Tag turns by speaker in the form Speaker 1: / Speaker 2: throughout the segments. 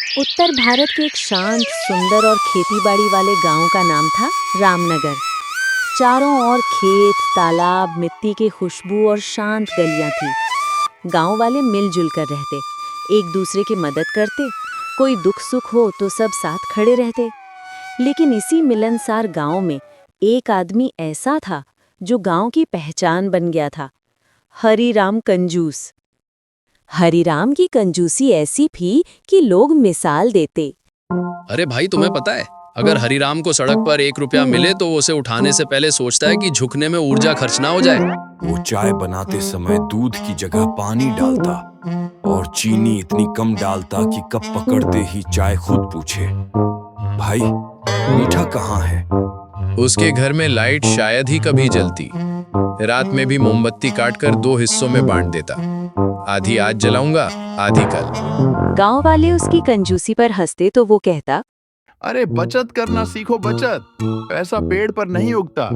Speaker 1: उत्तर भारत के एक शांत, सुंदर और खेतीबाड़ी वाले गांव का नाम था रामनगर। चारों ओर खेत, तालाब, मिट्टी की खुशबू और शांत गलियां थी। गांव वाले मिलजुल कर रहते, एक दूसरे की मदद करते, कोई दुख सुख हो तो सब साथ खड़े रहते। लेकिन इसी मिलनसार गांव में एक आदमी ऐसा था जो गांव की पहचान बन गया था। हरीराम कंजूस। हरीराम की कंजूसी ऐसी थी कि लोग मिसाल देते।
Speaker 2: अरे भाई, तुम्हें पता है, अगर हरीराम को सड़क पर 1 रुपया मिले तो वो उसे उठाने से पहले सोचता है कि झुकने में ऊर्जा खर्च ना हो जाए।
Speaker 3: वो चाय बनाते समय दूध की जगह पानी डालता और चीनी इतनी कम डालता कि कप पकड़ते ही चाय खुद पूछे, भाई मीठा कहाँ है?
Speaker 2: उसके घर में लाइट शायद ही कभी जलती। रात में भी मोमबत्ती काटकर 2 हिस्सों में बांट देता। आधी आज जलाऊंगा, आधी कल।
Speaker 1: गांव वाले उसकी कंजूसी पर हंसते तो वो कहता,
Speaker 4: अरे बचत करना सीखो, बचत। पैसा पेड़ पर नहीं उगता।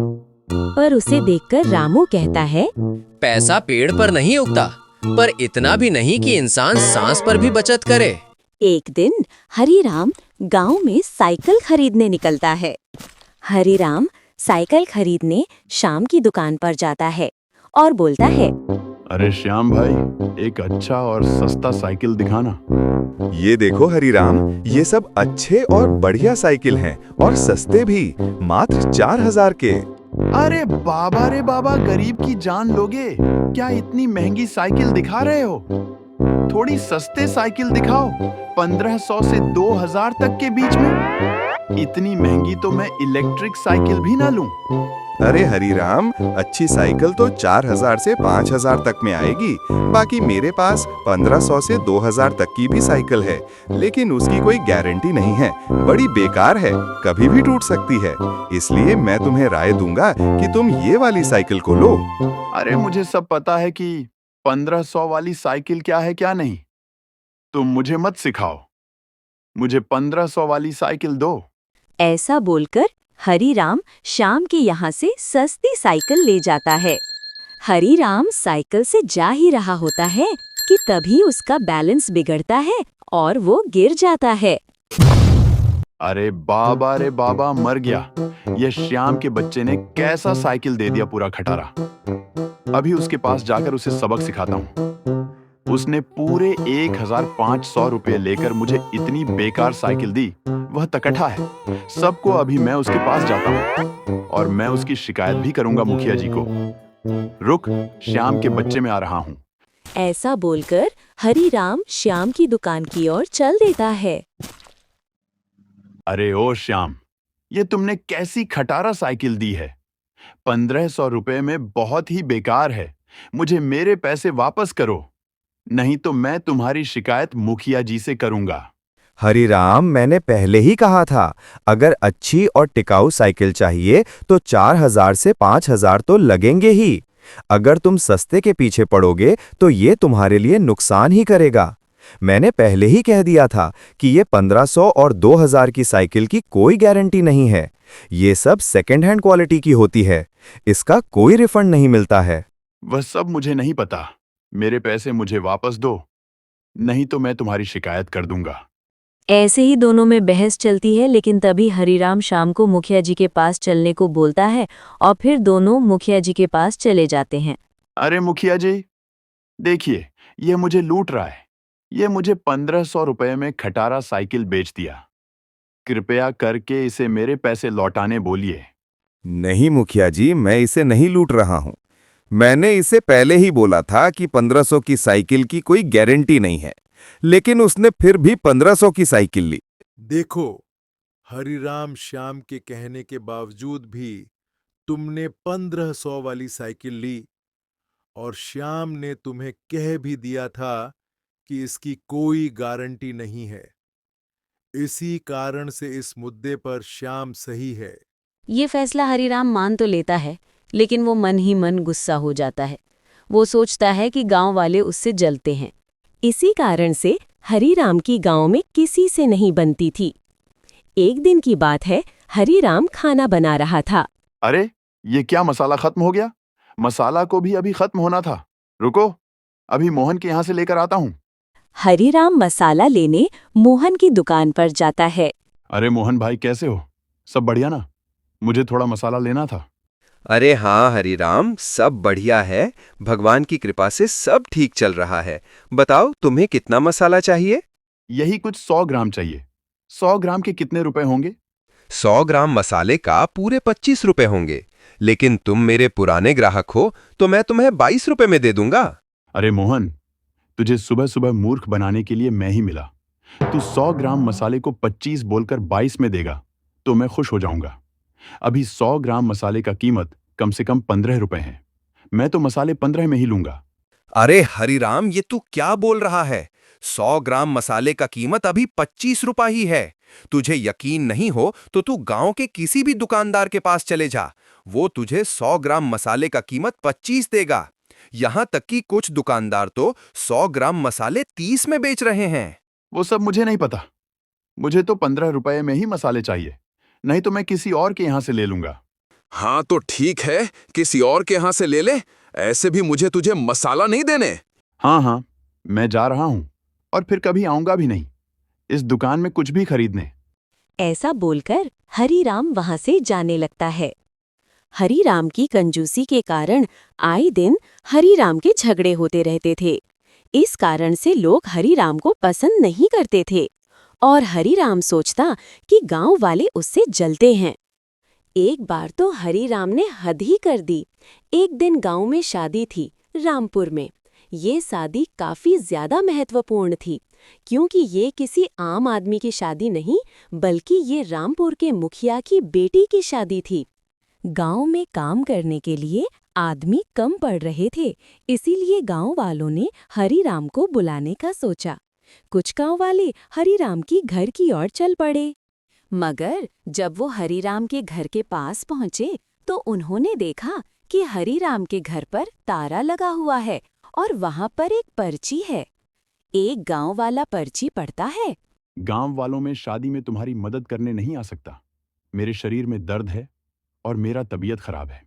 Speaker 1: पर उसे देखकर रामू कहता है,
Speaker 5: पैसा पेड़ पर नहीं उगता, पर इतना भी नहीं कि इंसान सांस पर भी बचत करे।
Speaker 1: एक दिन हरीराम गांव में साइकिल खरीदने निकलता है। हरीराम साइकिल खरीदने शाम की दुकान पर जाता है और बोलता है,
Speaker 4: अरे श्याम भाई, एक अच्छा और सस्ता साइकिल दिखाना।
Speaker 6: ये देखो हरीराम, ये सब अच्छे और बढ़िया साइकिल हैं और सस्ते भी, मात्र 4000 के।
Speaker 4: अरे बाबा रे बाबा, गरीब की जान लोगे क्या? इतनी महंगी साइकिल दिखा रहे हो? थोड़ी सस्ते साइकिल दिखाओ, 1500 से 2000 तक के बीच में। इतनी महंगी तो मैं इलेक्ट्रिक साइकिल भी ना लूं।
Speaker 6: अरे हरीराम, अच्छी साइकिल तो 4000 से 5000 तक में आएगी। बाकी मेरे पास 1500 से 2000 तक की भी साइकिल है, लेकिन उसकी कोई गारंटी नहीं है, बड़ी बेकार है, कभी भी टूट सकती है। इसलिए मैं तुम्हें राय दूंगा कि तुम ये वाली साइकिल को लो।
Speaker 4: अरे मुझे सब पता है कि 1500 वाली साइकिल क्या है क्या नहीं। तुम मुझे मत सिखाओ, मुझे 1500 वाली साइकिल दो।
Speaker 1: ऐसा बोलकर हरीराम शाम के यहाँ से सस्ती साइकिल ले जाता है। हरीराम साइकिल से जा ही रहा होता है कि तभी उसका बैलेंस बिगड़ता है और वो गिर जाता है।
Speaker 4: अरे बाबा रे बाबा, मर गया। यह श्याम के बच्चे ने कैसा साइकिल दे दिया, पूरा खटारा। अभी उसके पास जाकर उसे सबक सिखाता हूँ। उसने पूरे 1500 रुपये लेकर मुझे इतनी बेकार साइकिल दी, वह तकठा है। सबको अभी मैं उसके पास जाता हूँ और मैं उसकी शिकायत भी करूंगा मुखिया जी को। रुक, श्याम के बच्चे में आ रहा हूँ।
Speaker 1: ऐसा बोलकर हरीराम श्याम की दुकान की ओर चल देता है।
Speaker 4: अरे ओ श्याम, ये तुमने कैसी खटारा साइकिल दी है? 1500 रुपये में बहुत ही बेकार है। मुझे मेरे पैसे वापस करो, नहीं तो मैं तुम्हारी शिकायत मुखिया जी से करूंगा।
Speaker 6: हरीराम, मैंने पहले ही कहा था, अगर अच्छी और टिकाऊ साइकिल चाहिए तो 4000 से 5000 तो लगेंगे ही। अगर तुम सस्ते के पीछे पड़ोगे तो ये तुम्हारे लिए नुकसान ही करेगा। मैंने पहले ही कह दिया था कि ये 1500 और 2000 की साइकिल की कोई गारंटी नहीं है। ये सब सेकंड हैंड क्वालिटी की होती है, इसका कोई रिफंड नहीं मिलता है।
Speaker 4: वह सब मुझे नहीं पता, मेरे पैसे मुझे वापस दो, नहीं तो मैं तुम्हारी शिकायत कर दूंगा।
Speaker 1: ऐसे ही दोनों में बहस चलती है, लेकिन तभी हरीराम शाम को मुखिया जी के पास चलने को बोलता है और फिर दोनों मुखिया जी के पास चले जाते हैं।
Speaker 4: अरे मुखिया जी, देखिए, ये मुझे लूट रहा है। ये मुझे 1500 रुपये में खटारा साइकिल बेच दिया। कृपया करके इसे मेरे पैसे लौटाने बोलिए।
Speaker 6: नहीं मुखिया जी, मैं इसे नहीं लूट रहा हूँ। मैंने इसे पहले ही बोला था कि 1500 की साइकिल की कोई गारंटी नहीं है, लेकिन उसने फिर भी 1500 की साइकिल ली।
Speaker 7: देखो, हरिराम श्याम के कहने के बावजूद भी तुमने 1500 वाली साइकिल ली और श्याम ने तुम्हें कह भी दिया था कि इसकी कोई गारंटी नहीं है। इसी कारण से इस मुद्दे पर श्याम सही है।
Speaker 1: ये फैसला हरीराम मान तो लेता है, लेकिन वो मन ही मन गुस्सा हो जाता है। वो सोचता है कि गांव वाले उससे जलते हैं। इसी कारण से हरीराम की गांव में किसी से नहीं बनती थी। एक दिन की बात है, हरीराम खाना बना रहा था।
Speaker 4: अरे ये क्या, मसाला खत्म हो गया? मसाला को भी अभी खत्म होना था। रुको, अभी मोहन के यहाँ से लेकर आता हूँ।
Speaker 1: हरीराम मसाला लेने मोहन की दुकान पर जाता है।
Speaker 4: अरे मोहन भाई, कैसे हो? सब बढ़िया ना? मुझे थोड़ा मसाला लेना था।
Speaker 6: अरे हाँ हरिराम, सब बढ़िया है। भगवान की कृपा से सब ठीक चल रहा है। बताओ तुम्हें कितना मसाला चाहिए?
Speaker 4: यही कुछ 100 ग्राम चाहिए। 100 ग्राम के कितने रुपए होंगे?
Speaker 6: 100 ग्राम मसाले का पूरे 25 रुपए होंगे, लेकिन तुम मेरे पुराने ग्राहक हो तो मैं तुम्हें 22 रुपए में दे दूंगा।
Speaker 4: अरे मोहन, तुझे सुबह सुबह मूर्ख बनाने के लिए मैं ही मिला। तू 100 ग्राम मसाले को 25 बोलकर 22 में देगा तो मैं खुश हो जाऊंगा। अभी 100 ग्राम मसाले का कीमत कम से कम 15 रुपए है। मैं तो मसाले 15 में ही लूंगा।
Speaker 6: अरे हरिराम, ये तू क्या बोल रहा है? 100 ग्राम मसाले का कीमत अभी 25 रुपए ही है। तुझे यकीन नहीं हो तो तू गांव के किसी भी दुकानदार के पास चले जा, वो तुझे 100 ग्राम मसाले का कीमत 25 देगा। यहां तक कि कुछ दुकानदार तो 100 ग्राम मसाले 30 में बेच रहे हैं।
Speaker 4: वो सब मुझे नहीं पता। मुझे तो 15 रुपए में ही मसाले चाहिए, नहीं तो मैं किसी और के यहां से ले लूंगा।
Speaker 8: हाँ तो ठीक है, किसी और के यहां से ले ले। ऐसे भी मुझे तुझे मसाला नहीं देने।
Speaker 4: हाँ हाँ, मैं जा रहा हूं और फिर कभी आऊंगा भी नहीं इस दुकान में कुछ भी खरीदने।
Speaker 1: ऐसा बोलकर हरीराम वहां से जाने लगता है। हरीराम की कंजूसी के कारण आए दिन हरीराम के झगड़े होते रहते थे। इस कारण से लोग हरीराम को पसंद नहीं करते थे और हरीराम सोचता कि गांव वाले उससे जलते हैं। एक बार तो हरीराम ने हद ही कर दी। एक दिन गांव में शादी थी, रामपुर में। ये शादी काफी ज्यादा महत्वपूर्ण थी, क्योंकि ये किसी आम आदमी की शादी नहीं, बल्कि ये रामपुर के मुखिया की बेटी की शादी थी। गांव में काम करने के लिए आदमी कम पड़ रहे थे, इसीलिए गांव वालों ने हरीराम को बुलाने का सोचा। कुछ गांव वाले हरीराम की घर की ओर चल पड़े, मगर जब वो हरीराम के घर के पास पहुंचे तो उन्होंने देखा कि हरीराम के घर पर ताला लगा हुआ है और वहां पर एक पर्ची है। एक गांव वाला पर्ची पढ़ता है।
Speaker 4: गांव वालों में शादी में तुम्हारी मदद करने नहीं आ सकता। मेरे शरीर में दर्द है और मेरा तबीयत खराब है।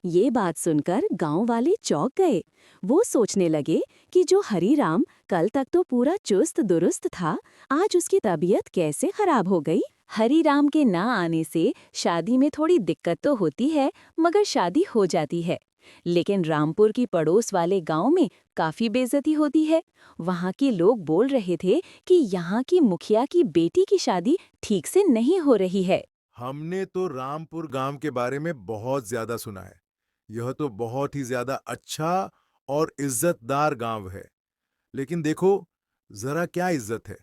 Speaker 1: ये बात सुनकर गांव वाले चौंक गए। वो सोचने लगे कि जो हरीराम कल तक तो पूरा चुस्त दुरुस्त था, आज उसकी तबीयत कैसे खराब हो गई। हरीराम के ना आने से शादी में थोड़ी दिक्कत तो होती है, मगर शादी हो जाती है। लेकिन रामपुर की पड़ोस वाले गांव में काफी बेइज्जती होती है। वहां के लोग बोल रहे थे कि यहाँ की मुखिया की बेटी की शादी ठीक से नहीं हो रही है।
Speaker 7: हमने तो रामपुर गांव के बारे में बहुत ज्यादा सुना है। यह तो बहुत ही ज्यादा अच्छा और इज्जतदार गांव है। लेकिन देखो, जरा क्या इज्जत है।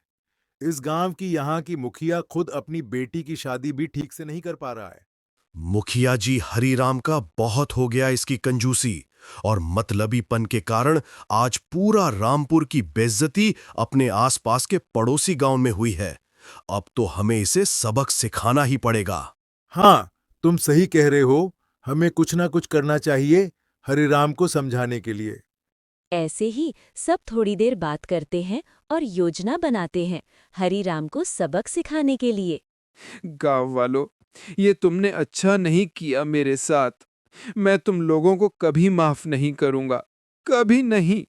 Speaker 7: इस गांव की यहाँ की मुखिया खुद अपनी बेटी की शादी भी ठीक से नहीं कर पा रहा है।
Speaker 9: मुखिया जी, हरीराम का बहुत हो गया इसकी कंजूसी और मतलबीपन के कारण आज पूरा रामपुर की बेइज्जती अपने आसपास के पड़ोसी गांव में हुई है। अब तो हमें इसे सबक सिखाना ही पड़ेगा।
Speaker 7: हाँ, तुम सही कह रहे हो। हमें कुछ ना कुछ करना चाहिए हरिराम को समझाने के लिए।
Speaker 1: ऐसे ही सब थोड़ी देर बात करते हैं और योजना बनाते हैं हरीराम को सबक सिखाने के लिए।
Speaker 10: गांव वालों, ये तुमने अच्छा नहीं किया मेरे साथ। मैं तुम लोगों को कभी माफ नहीं करूंगा, कभी नहीं।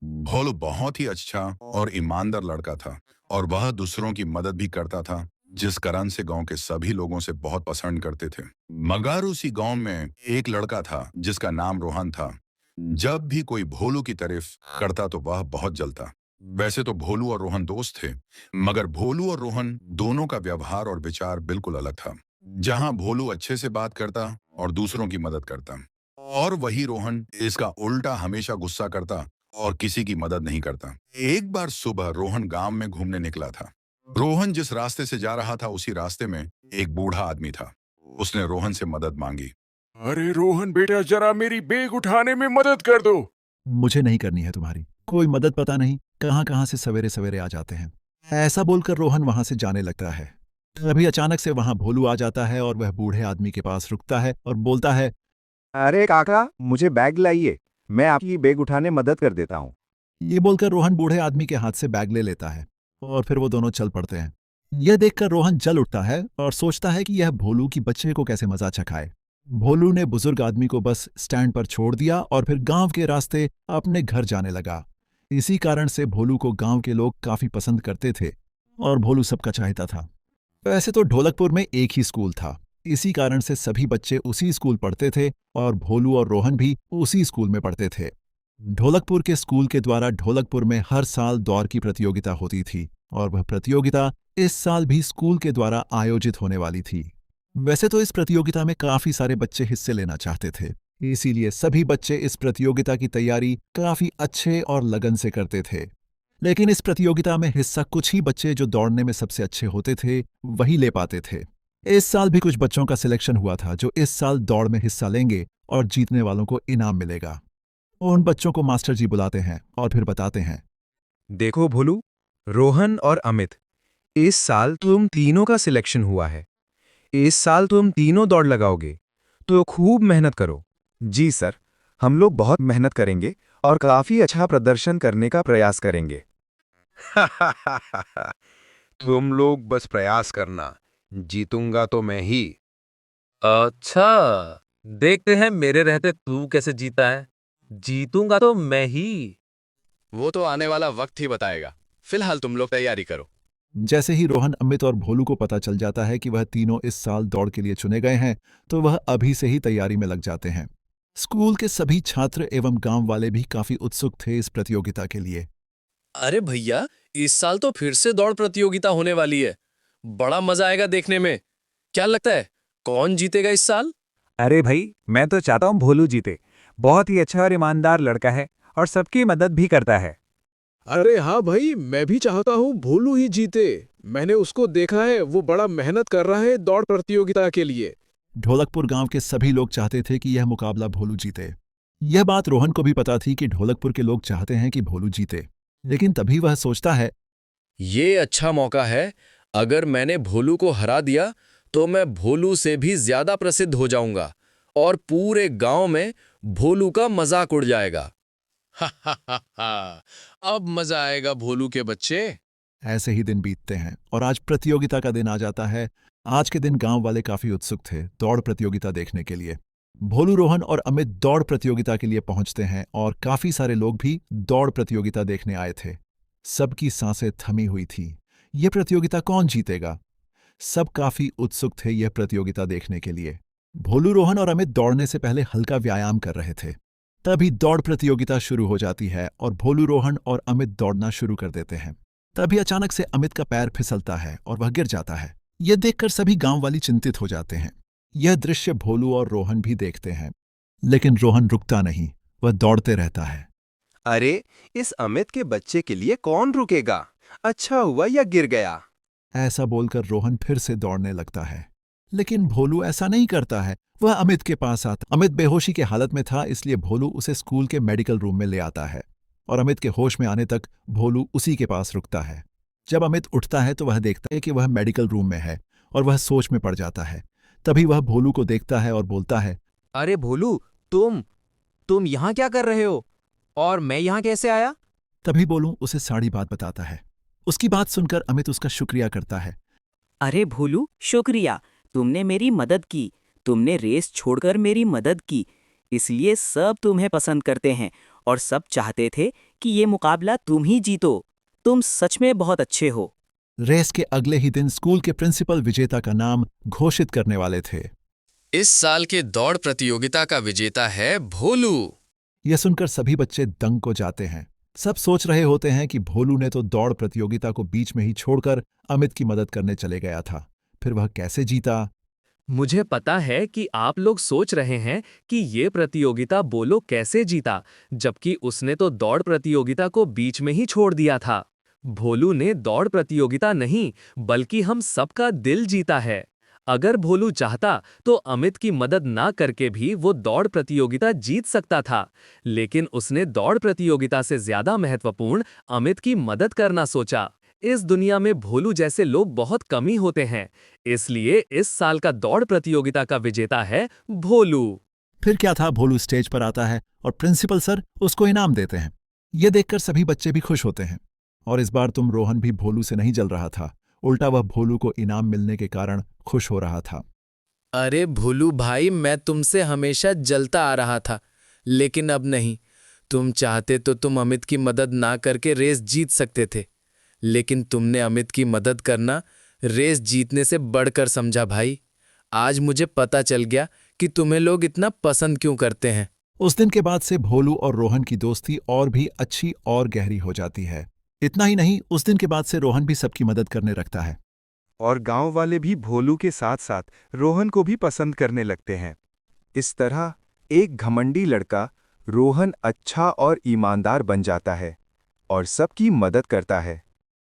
Speaker 11: भोलू बहुत ही अच्छा और ईमानदार लड़का था और वह दूसरों की मदद भी करता था, जिस कारण से गांव के सभी लोगों से बहुत पसंद करते थे। मगर उसी गांव में एक लड़का था जिसका नाम रोहन था। जब भी कोई भोलू की तारीफ करता तो वह बहुत जलता। वैसे तो भोलू और रोहन दोस्त थे, मगर भोलू और रोहन दोनों का व्यवहार और विचार बिल्कुल अलग था। जहां भोलू अच्छे से बात करता और दूसरों की मदद करता, और वही रोहन इसका उल्टा हमेशा गुस्सा करता और किसी की मदद नहीं करता। एक बार सुबह रोहन गांव में घूमने निकला था। रोहन जिस रास्ते से जा रहा था उसी रास्ते में एक बूढ़ा आदमी था। उसने रोहन से मदद मांगी।
Speaker 12: अरे रोहन बेटा, जरा मेरी बैग उठाने में मदद कर दो।
Speaker 13: मुझे नहीं करनी है तुम्हारी कोई मदद, पता नहीं कहां कहां से सवेरे सवेरे आ जाते हैं। ऐसा बोलकर रोहन वहां से जाने लगता है। तभी अचानक से वहां भोलू आ जाता है और वह बूढ़े आदमी के पास रुकता है और बोलता है,
Speaker 6: अरे काका, मुझे बैग लाइए, मैं आपकी बैग उठाने मदद कर देता हूँ।
Speaker 13: ये बोलकर रोहन बूढ़े आदमी के हाथ से बैग ले लेता है और फिर वो दोनों चल पड़ते हैं। यह देखकर रोहन जल उठता है और सोचता है कि यह भोलू की बच्चे को कैसे मजा चखाए। भोलू ने बुजुर्ग आदमी को बस स्टैंड पर छोड़ दिया और फिर गांव के रास्ते अपने घर जाने लगा। इसी कारण से भोलू को गांव के लोग काफी पसंद करते थे और भोलू सबका चाहता था। वैसे तो ढोलकपुर में एक ही स्कूल था, इसी कारण से सभी बच्चे उसी स्कूल पढ़ते थे और भोलू और रोहन भी उसी स्कूल में पढ़ते थे। ढोलकपुर के स्कूल के द्वारा ढोलकपुर में हर साल दौड़ की प्रतियोगिता होती थी और वह प्रतियोगिता इस साल भी स्कूल के द्वारा आयोजित होने वाली थी। वैसे तो इस प्रतियोगिता में काफी सारे बच्चे हिस्से लेना चाहते थे, इसीलिए सभी बच्चे इस प्रतियोगिता की तैयारी काफी अच्छे और लगन से करते थे। लेकिन इस प्रतियोगिता में हिस्सा कुछ ही बच्चे जो दौड़ने में सबसे अच्छे होते थे वही ले पाते थे। इस साल भी कुछ बच्चों का सिलेक्शन हुआ था जो इस साल दौड़ में हिस्सा लेंगे और जीतने वालों को इनाम मिलेगा। उन बच्चों को मास्टर जी बुलाते हैं और फिर बताते हैं,
Speaker 14: देखो भोलू, रोहन और अमित, इस साल तुम तीनों का सिलेक्शन हुआ है। इस साल तुम तीनों दौड़ लगाओगे, तो खूब मेहनत करो।
Speaker 6: जी सर, हम लोग बहुत मेहनत करेंगे और काफी अच्छा प्रदर्शन करने का प्रयास करेंगे।
Speaker 14: तुम लोग बस प्रयास करना, जीतूंगा तो मैं ही।
Speaker 5: अच्छा, देखते हैं मेरे रहते तू कैसे जीता है। जीतूंगा तो मैं ही।
Speaker 2: वो तो आने वाला वक्त ही बताएगा। फिलहाल तुम लोग तैयारी करो।
Speaker 13: जैसे ही रोहन, अमित और भोलू को पता चल जाता है कि वह तीनों इस साल दौड़ के लिए चुने गए हैं, तो वह अभी से ही तैयारी में लग जाते हैं। स्कूल के सभी छात्र एवं गांव वाले भी काफी उत्सुक थे इस प्रतियोगिता के लिए।
Speaker 2: अरे भैया, इस साल तो फिर से दौड़ प्रतियोगिता होने वाली है। बड़ा मजा आएगा देखने में। क्या लगता है, कौन जीतेगा इस साल?
Speaker 14: अरे भाई, मैं तो चाहता हूँ भोलू जीते। बहुत ही अच्छा और ईमानदार लड़का है और सबकी मदद भी करता है।
Speaker 10: अरे हाँ भाई, मैं भी चाहता हूँ भोलू ही जीते। मैंने उसको देखा है, वो बड़ा मेहनत कर रहा है दौड़ प्रतियोगिता के लिए।
Speaker 13: ढोलकपुर गांव के सभी लोग चाहते थे कि यह मुकाबला भोलू जीते। यह बात रोहन को भी पता थी कि ढोलकपुर के लोग चाहते हैं कि भोलू जीते, लेकिन तभी वह सोचता है,
Speaker 2: ये अच्छा मौका है। अगर मैंने भोलू को हरा दिया तो मैं भोलू से भी ज्यादा प्रसिद्ध हो जाऊंगा और पूरे गांव में भोलू का मजाक उड़ जाएगा। अब मजा आएगा भोलू के बच्चे।
Speaker 13: ऐसे ही दिन बीतते हैं और आज प्रतियोगिता का दिन आ जाता है। आज के दिन गांव वाले काफी उत्सुक थे दौड़ प्रतियोगिता देखने के लिए। भोलू, रोहन और अमित दौड़ प्रतियोगिता के लिए पहुंचते हैं और काफी सारे लोग भी दौड़ प्रतियोगिता देखने आए थे। सबकी सांसें थमी हुई थी। यह प्रतियोगिता कौन जीतेगा? सब काफी उत्सुक थे यह प्रतियोगिता देखने के लिए। भोलू, रोहन और अमित दौड़ने से पहले हल्का व्यायाम कर रहे थे। तभी दौड़ प्रतियोगिता शुरू हो जाती है और भोलू, रोहन और अमित दौड़ना शुरू कर देते हैं। तभी अचानक से अमित का पैर फिसलता है और वह गिर जाता है। यह देखकर सभी गांव वाली चिंतित हो जाते हैं। यह दृश्य भोलू और रोहन भी देखते हैं, लेकिन रोहन रुकता नहीं, वह दौड़ते रहता है।
Speaker 14: अरे, इस अमित के बच्चे के लिए कौन रुकेगा? अच्छा हुआ या गिर गया।
Speaker 13: ऐसा बोलकर रोहन फिर से दौड़ने लगता है, लेकिन भोलू ऐसा नहीं करता है। वह अमित के पास आता। अमित बेहोशी की हालत में था, इसलिए भोलू उसे स्कूल के मेडिकल रूम में ले आता है और अमित के होश में आने तक भोलू उसी के पास रुकता है। जब अमित उठता है तो वह देखता है कि वह मेडिकल रूम में है और वह सोच में पड़ जाता है। तभी वह भोलू को देखता है और बोलता है,
Speaker 5: अरे भोलू, तुम यहाँ क्या कर रहे हो और मैं यहाँ कैसे आया?
Speaker 13: तभी भोलू उसे सारी बात बताता है। उसकी बात सुनकर अमित उसका शुक्रिया करता है।
Speaker 15: अरे भोलू, शुक्रिया, तुमने मेरी मदद की। तुमने रेस छोड़कर मेरी मदद की, इसलिए सब तुम्हें पसंद करते हैं और सब चाहते थे कि ये मुकाबला तुम ही जीतो। तुम सच में बहुत अच्छे हो।
Speaker 13: रेस के अगले ही दिन स्कूल के प्रिंसिपल विजेता का नाम घोषित करने वाले थे।
Speaker 2: इस साल के दौड़ प्रतियोगिता का विजेता है भोलू।
Speaker 13: यह सुनकर सभी बच्चे दंग को जाते हैं। सब सोच रहे होते हैं कि भोलू ने तो दौड़ प्रतियोगिता को बीच में ही छोड़कर अमित की मदद करने चले गया था, फिर वह कैसे जीता?
Speaker 5: मुझे पता है कि आप लोग सोच रहे हैं कि ये प्रतियोगिता बोलो कैसे जीता, जबकि उसने तो दौड़ प्रतियोगिता को बीच में ही छोड़ दिया था। भोलू ने दौड़ प्रतियोगिता नहीं, बल्कि हम सबका दिल जीता है। अगर भोलू चाहता तो अमित की मदद ना करके भी वो दौड़ प्रतियोगिता जीत सकता था, लेकिन उसने दौड़ प्रतियोगिता से ज्यादा महत्वपूर्ण अमित की मदद करना सोचा। इस दुनिया में भोलू जैसे लोग बहुत कम ही होते हैं, इसलिए इस साल का दौड़ प्रतियोगिता का विजेता है भोलू।
Speaker 13: फिर क्या था, भोलू स्टेज पर आता है और प्रिंसिपल सर उसको इनाम देते हैं। यह देखकर सभी बच्चे भी खुश होते हैं और इस बार तुम रोहन भी भोलू से नहीं जल रहा था, उल्टा वह भोलू को इनाम मिलने के कारण खुश हो रहा था।
Speaker 2: अरे भोलू भाई, मैं तुमसे हमेशा जलता आ रहा था, लेकिन अब नहीं। तुम चाहते तो तुम अमित की मदद ना करके रेस जीत सकते थे, लेकिन तुमने अमित की मदद करना रेस जीतने से बढ़कर समझा भाई। आज मुझे पता चल गया कि तुम्हें लोग इतना पसंद क्यों करते हैं।
Speaker 13: उस दिन के बाद से भोलू और रोहन की दोस्ती और भी अच्छी और गहरी हो जाती है। इतना ही नहीं, उस दिन के बाद से रोहन भी सबकी मदद करने लगता है।
Speaker 14: और गांव वाले भी भोलू के साथ साथ रोहन को भी पसंद करने लगते हैं। इस तरह एक घमंडी लड़का रोहन अच्छा और ईमानदार बन जाता है और सबकी मदद करता है।